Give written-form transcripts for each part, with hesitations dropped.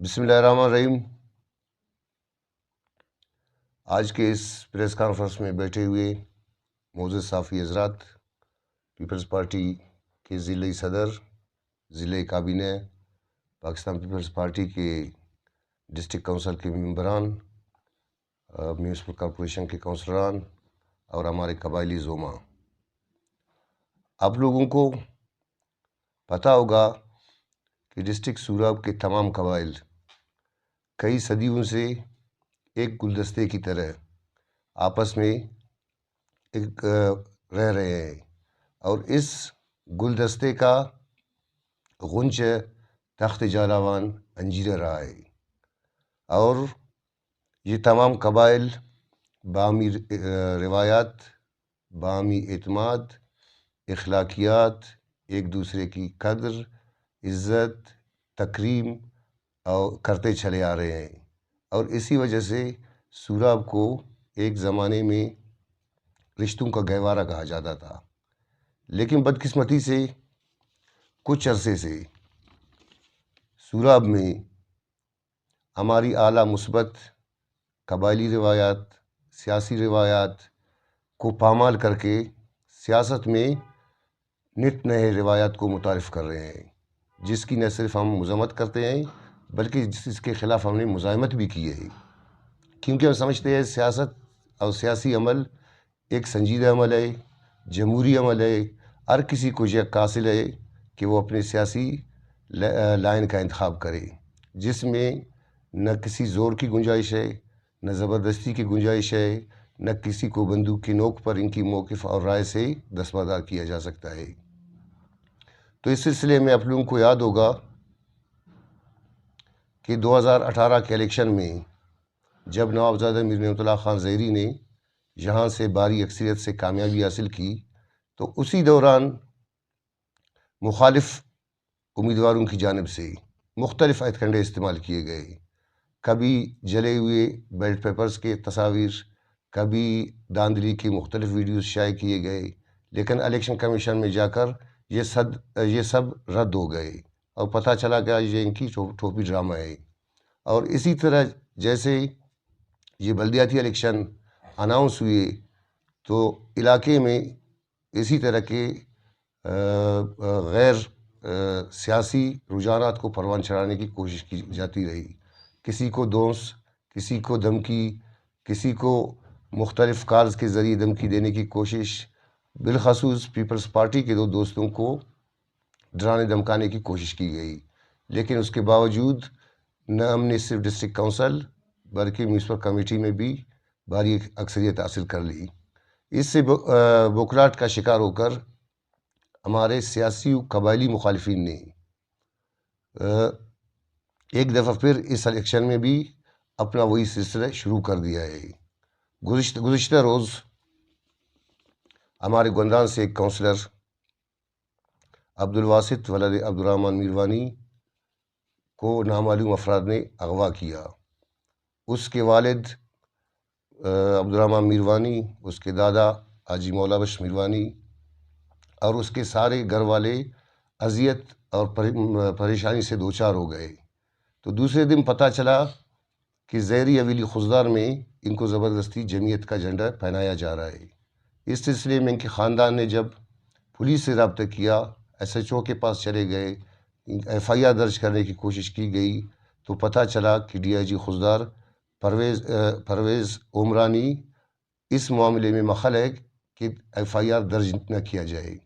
بسم اللہ الرحمن الرحیم۔ آج کے اس پریس کانفرنس میں بیٹھے ہوئے معزز صحافی حضرات، پیپلز پارٹی کے ضلعی صدر، ضلعی کابینہ، پاکستان پیپلز پارٹی کے ڈسٹرکٹ کونسل کے ممبران، میونسپل کارپوریشن کے کونسلران اور ہمارے قبائلی زوما، آپ لوگوں کو پتہ ہوگا کہ ڈسٹرکٹ سوراب کے تمام قبائل کئی صدیوں سے ایک گلدستے کی طرح آپس میں رہ رہے ہیں، اور اس گلدستے کا غنچ تخت جالاوان انجیرہ رہا ہے، اور یہ تمام قبائل باہمی روایات، باہمی اعتماد، اخلاقیات، ایک دوسرے کی قدر، عزت، تکریم اور کرتے چلے آ رہے ہیں، اور اسی وجہ سے سوراب کو ایک زمانے میں رشتوں کا گہوارہ کہا جاتا تھا۔ لیکن بدقسمتی سے کچھ عرصے سے سوراب میں ہماری اعلیٰ مثبت قبائلی روایات، سیاسی روایات کو پامال کر کے سیاست میں نت نئے روایات کو متعارف کر رہے ہیں، جس کی نہ صرف ہم مذمت کرتے ہیں بلکہ اس کے خلاف ہم نے مزاحمت بھی کی ہے، کیونکہ ہم سمجھتے ہیں سیاست اور سیاسی عمل ایک سنجیدہ عمل ہے، جمہوری عمل ہے۔ ہر کسی کو یہ حاصل ہے کہ وہ اپنے سیاسی لائن کا انتخاب کرے، جس میں نہ کسی زور کی گنجائش ہے، نہ زبردستی کی گنجائش ہے، نہ کسی کو بندوق کی نوک پر ان کی موقف اور رائے سے دستبردار کیا جا سکتا ہے۔ تو اس سلسلے میں آپ لوگوں کو یاد ہوگا کہ 2018 کے الیکشن میں جب نوابزادہ میر نعمت اللہ خان زہری نے یہاں سے بھاری اکثریت سے کامیابی حاصل کی، تو اسی دوران مخالف امیدواروں کی جانب سے مختلف ہتھ کنڈے استعمال کیے گئے، کبھی جلے ہوئے بیلٹ پیپرز کے تصاویر، کبھی داندلی کی مختلف ویڈیوز شائع کیے گئے، لیکن الیکشن کمیشن میں جا کر یہ سب رد ہو گئے، اور پتہ چلا کہ یہ ان کی ٹوپی ڈرامہ ہے۔ اور اسی طرح جیسے یہ بلدیاتی الیکشن اناؤنس ہوئے تو علاقے میں اسی طرح کے غیر سیاسی رجحانات کو پروان چڑھانے کی کوشش کی جاتی رہی، کسی کو دونس، کسی کو دھمکی، کسی کو مختلف کالز کے ذریعے دھمکی دینے کی کوشش، بالخصوص پیپلز پارٹی کے 2 دوستوں کو ڈرانے دھمکانے کی کوشش کی گئی، لیکن اس کے باوجود نہ ہم نے صرف ڈسٹرکٹ کونسل بلکہ میونسپل کمیٹی میں بھی بھاری اکثریت حاصل کر لی۔ اس سے بوکھلاہٹ کا شکار ہو کر ہمارے سیاسی و قبائلی مخالفین نے ایک دفعہ پھر اس الیکشن میں بھی اپنا وہی سلسلہ شروع کر دیا ہے۔ گزشتہ روز ہمارے گندان سے ایک کونسلر عبدالواسط ولد عبدالرحمن میروانی کو نامعلوم افراد نے اغوا کیا۔ اس کے والد عبدالرحمن میروانی، اس کے دادا حاجی مولا بخش میروانی اور اس کے سارے گھر والے اذیت اور پریشانی سے دوچار ہو گئے۔ تو دوسرے دن پتہ چلا کہ زہری حویلی خضدار میں ان کو زبردستی جمعیت کا جھنڈا پہنایا جا رہا ہے۔ اس سلسلے میں ان کے خاندان نے جب پولیس سے رابطہ کیا، SHO کے پاس چلے گئے، FIR درج کرنے کی کوشش کی گئی، تو پتہ چلا کہ DIG خضدار پرویز عمرانی اس معاملے میں مخل ہے کہ FIR درج نہ کیا جائے،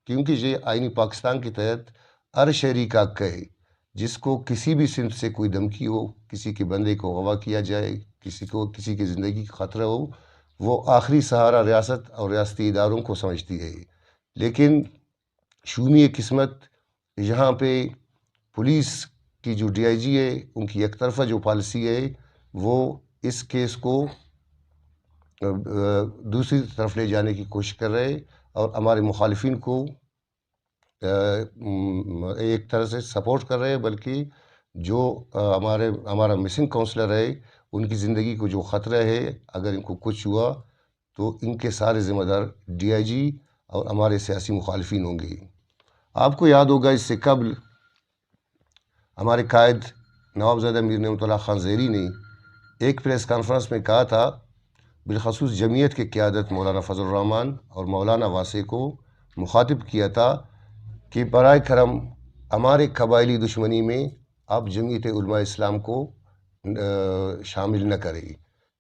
کیونکہ یہ آئین پاکستان کے تحت ہر شہری کا حق ہے، جس کو کسی بھی سمت سے کوئی دھمکی ہو، کسی کے بندے کو اغوا کیا جائے، کسی کی زندگی کا خطرہ ہو، وہ آخری سہارا ریاست اور ریاستی اداروں کو سمجھتی ہے۔ لیکن شومی قسمت یہاں پہ پولیس کی جو DIG ہے، ان کی ایک طرفہ جو پالیسی ہے، وہ اس کیس کو دوسری طرف لے جانے کی کوشش کر رہے، اور ہمارے مخالفین کو ایک طرح سے سپورٹ کر رہے ہیں، بلکہ جو ہمارا مسنگ کونسلر ہے، ان کی زندگی کو جو خطرہ ہے، اگر ان کو کچھ ہوا تو ان کے سارے ذمہ دار DIG اور ہمارے سیاسی مخالفین ہوں گے۔ آپ کو یاد ہوگا اس سے قبل ہمارے قائد نوابزادہ میر نعمت اللہ خان زیری نے ایک پریس کانفرنس میں کہا تھا، بالخصوص جمعیت کی قیادت مولانا فضل الرحمان اور مولانا واسع کو مخاطب کیا تھا کہ برائے کرم ہمارے قبائلی دشمنی میں آپ جمعیت علماء اسلام کو شامل نہ کریں،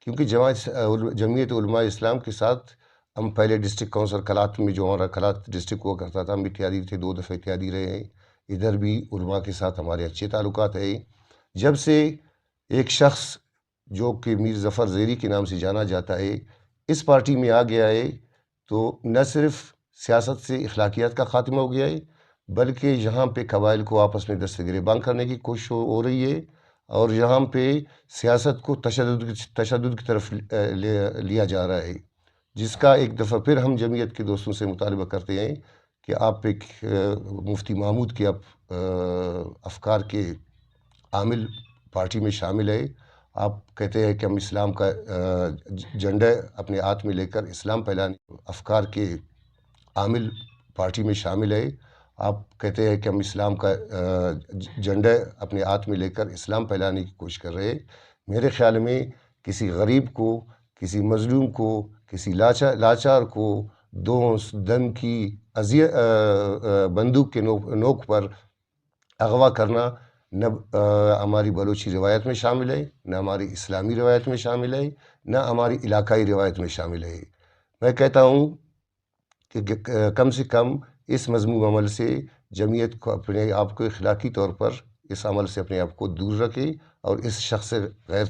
کیونکہ جمعیت علماء اسلام کے ساتھ ہم پہلے ڈسٹرکٹ کونسل کلات میں جو ہمارا کلات ڈسٹرکٹ ہوا کرتا تھا، ہم اتحادی تھے، 2 دفعہ اتحادی رہے ہیں، ادھر بھی علماء کے ساتھ ہمارے اچھے تعلقات ہیں۔ جب سے ایک شخص جو کہ میر ظفر زیری کے نام سے جانا جاتا ہے اس پارٹی میں آ گیا ہے، تو نہ صرف سیاست سے اخلاقیات کا خاتمہ ہو گیا ہے، بلکہ یہاں پہ قبائل کو آپس میں دست گریباں کرنے کی کوشش ہو رہی ہے، اور یہاں پہ سیاست کو تشدد کی طرف لیا جا رہا ہے، جس کا ایک دفعہ پھر ہم جمعیت کے دوستوں سے مطالبہ کرتے ہیں کہ آپ ایک مفتی محمود کے افکار کے عامل پارٹی میں شامل ہے۔ آپ کہتے ہیں کہ ہم اسلام کا جھنڈا اپنے ہاتھ میں لے کر اسلام پھیلانے افکار کے عامل پارٹی میں شامل ہے۔ آپ کہتے ہیں کہ ہم اسلام کا جھنڈا اپنے ہاتھ میں لے کر اسلام پھیلانے کی کوشش کر رہے ہیں۔ میرے خیال میں کسی غریب کو، کسی مظلوم کو، کسی لاچار کو دم کی بندوق کے نوک پر اغوا کرنا نہ ہماری بلوچی روایت میں شامل ہے، نہ ہماری اسلامی روایت میں شامل ہے، نہ ہماری علاقائی روایت میں شامل ہے۔ میں کہتا ہوں کہ کم سے کم اس مذموم عمل سے جمعیت کو اپنے آپ کو اخلاقی طور پر اس عمل سے اپنے آپ کو دور رکھے اور اس شخص سے غیر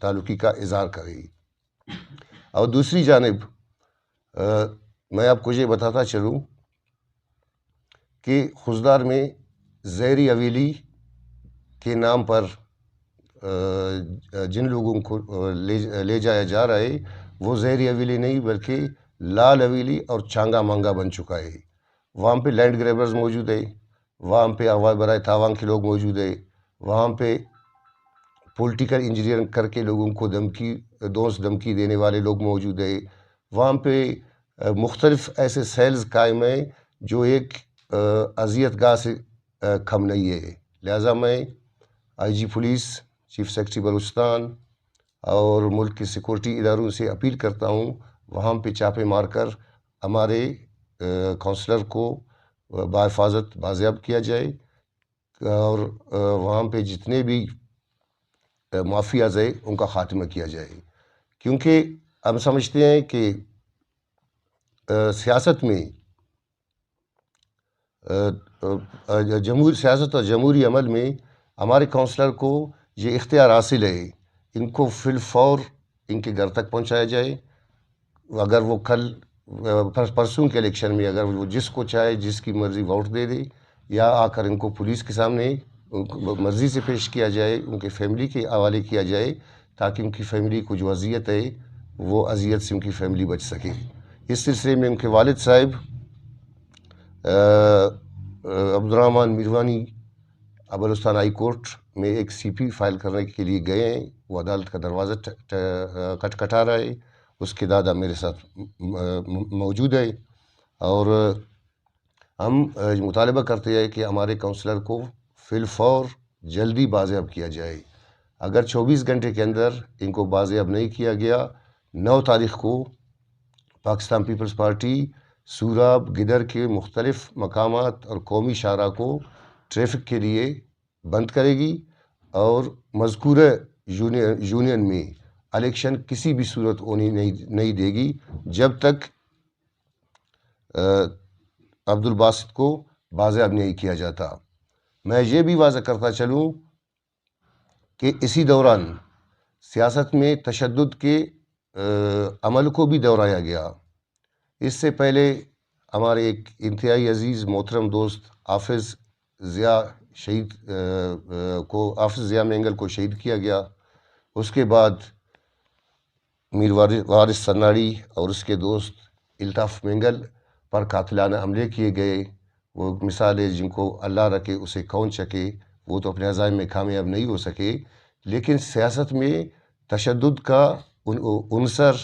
تعلقی کا اظہار کرے۔ اور دوسری جانب میں آپ کو یہ بتاتا چلوں کہ خضدار میں زیری حویلی کے نام پر جن لوگوں کو لے جایا جا رہا ہے وہ زیری حویلی نہیں بلکہ لال حویلی اور چانگا مانگا بن چکا ہے۔ وہاں پہ لینڈ گریبرز موجود ہے، وہاں پہ اغواء برائے تاوان کے لوگ موجود ہے، وہاں پہ پولیٹیکل انجینئرنگ کر کے لوگوں کو دھمکی دینے والے لوگ موجود ہیں، وہاں پہ مختلف ایسے سیلز قائم ہیں جو ایک اذیت گاہ سے کم نہیں ہے۔ لہٰذا میں I G police, chief secretary Balochistan اور ملک کے سیکورٹی اداروں سے اپیل کرتا ہوں وہاں پہ چھاپے مار کر ہمارے کونسلر کو بحفاظت بازیاب کیا جائے، اور وہاں پہ جتنے بھی مافیاز ہیں ان کا خاتمہ کیا جائے، کیونکہ ہم سمجھتے ہیں کہ سیاست میں سیاست اور جمہوری عمل میں ہمارے کونسلر کو یہ اختیار حاصل ہے، ان کو فی الفور ان کے گھر تک پہنچایا جائے۔ اگر وہ کل پرسوں کے الیکشن میں اگر وہ جس کو چاہے جس کی مرضی ووٹ دے دے، یا آ کر ان کو پولیس کے سامنے ان کو مرضی سے پیش کیا جائے، ان کے فیملی کے حوالے کیا جائے، تاکہ ان کی فیملی کو جو اذیت ہے وہ اذیت سے ان کی فیملی بچ سکے۔ اس سلسلے میں ان کے والد صاحب عبدالرحمان میروانی بلوچستان ہائی کورٹ میں ایک سی پی فائل کرنے کے لیے گئے ہیں، وہ عدالت کا دروازہ کھٹکھٹا رہا ہے، اس کے دادا میرے ساتھ موجود ہے، اور ہم مطالبہ کرتے ہیں کہ ہمارے کونسلر کو فی الفور جلدی بازیاب کیا جائے۔ اگر 24 گھنٹے کے اندر ان کو بازیاب نہیں کیا گیا، 9 تاریخ کو پاکستان پیپلز پارٹی سوراب گدر کے مختلف مقامات اور قومی شاہراہ کو ٹریفک کے لیے بند کرے گی، اور مذکورہ یونین میں الیکشن کسی بھی صورت ہونے نہیں دے گی جب تک عبدالباسط کو بازیاب نہیں کیا جاتا۔ میں یہ بھی واضح کرتا چلوں کہ اسی دوران سیاست میں تشدد کے عمل کو بھی دہرایا گیا۔ اس سے پہلے ہمارے ایک انتہائی عزیز محترم دوست حافظ ضیاء مینگل کو شہید کیا گیا، اس کے بعد میر وارث سناڑی اور اس کے دوست الطاف مینگل پر قاتلانہ حملے کیے گئے۔ وہ مثال ہے جن کو اللہ رکھے اسے کون چکے، وہ تو اپنے عزائم میں کامیاب نہیں ہو سکے، لیکن سیاست میں تشدد کا عنصر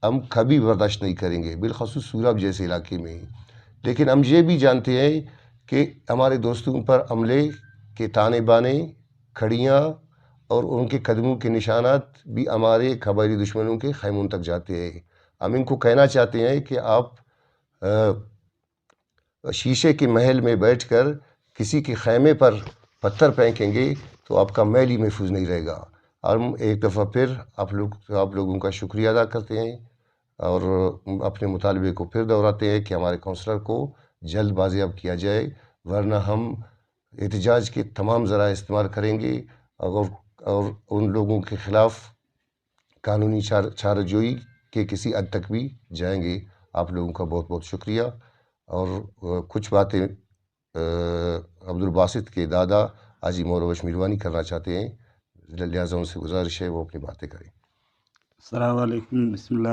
ہم کبھی برداشت نہیں کریں گے، بالخصوص سوراب جیسے علاقے میں۔ لیکن ہم یہ بھی جانتے ہیں کہ ہمارے دوستوں پر حملے کے تانے بانے، کھڑیاں اور ان کے قدموں کے نشانات بھی ہمارے قبائلی دشمنوں کے خیموں تک جاتے ہیں۔ ہم ان کو کہنا چاہتے ہیں کہ آپ شیشے کے محل میں بیٹھ کر کسی کے خیمے پر پتھر پھینکیں گے تو آپ کا محل ہی محفوظ نہیں رہے گا۔ اور ہم ایک دفعہ پھر آپ لوگوں کا شکریہ ادا کرتے ہیں اور اپنے مطالبے کو پھر دہراتے ہیں کہ ہمارے کونسلر کو جلد بازیاب کیا جائے، ورنہ ہم احتجاج کے تمام ذرائع استعمال کریں گے اور ان لوگوں کے خلاف قانونی چارہ جوئی کے کسی حد تک بھی جائیں گے۔ آپ لوگوں کا بہت بہت شکریہ۔ اور کچھ باتیں عبدالباسط کے دادا حاجی مروش میروانی کرنا چاہتے ہیں، لہٰذا ان سے گزارش ہے وہ اپنی باتیں کریں۔ السلام علیکم، بسم اللہ